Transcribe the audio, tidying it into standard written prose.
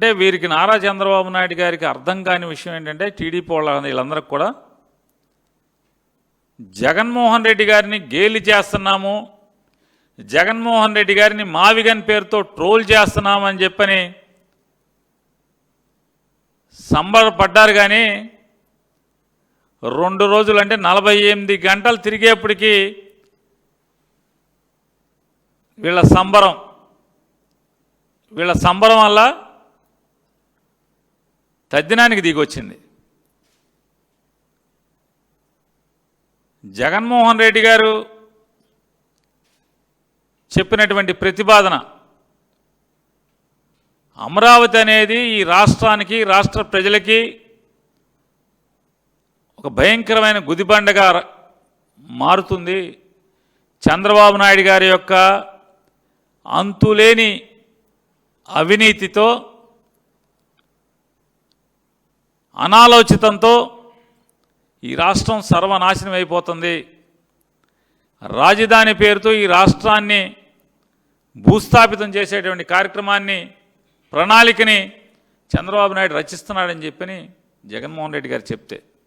అంటే వీరికి నారా చంద్రబాబు నాయుడు గారికి అర్థం కాని విషయం ఏంటంటే టీడీపీ వాళ్ళ వీళ్ళందరికీ కూడా జగన్మోహన్ రెడ్డి గారిని గేలి చేస్తున్నాము, జగన్మోహన్ రెడ్డి గారిని మావిగన్ పేరుతో ట్రోల్ చేస్తున్నామని చెప్పని సంబరపడ్డారు. కానీ 2 రోజులు అంటే 48 గంటలు తిరిగేప్పటికీ వీళ్ళ సంబరం వల్ల తద్దినానికి దిగొచ్చింది. జగన్మోహన్ రెడ్డి గారు చెప్పినటువంటి ప్రతిపాదన అమరావతి అనేది ఈ రాష్ట్రానికి, రాష్ట్ర ప్రజలకి ఒక భయంకరమైన గుదిబండగా మారుతుంది. చంద్రబాబు నాయుడు గారి యొక్క అంతులేని అవినీతితో, అనాలోచితంతో ఈ రాష్ట్రం సర్వనాశనం అయిపోతుంది. రాజధాని పేరుతో ఈ రాష్ట్రాన్ని భూస్థాపితం చేసేటువంటి కార్యక్రమాన్ని, ప్రణాళికని చంద్రబాబు నాయుడు రచిస్తున్నాడని చెప్పని జగన్మోహన్ రెడ్డి గారు చెప్తే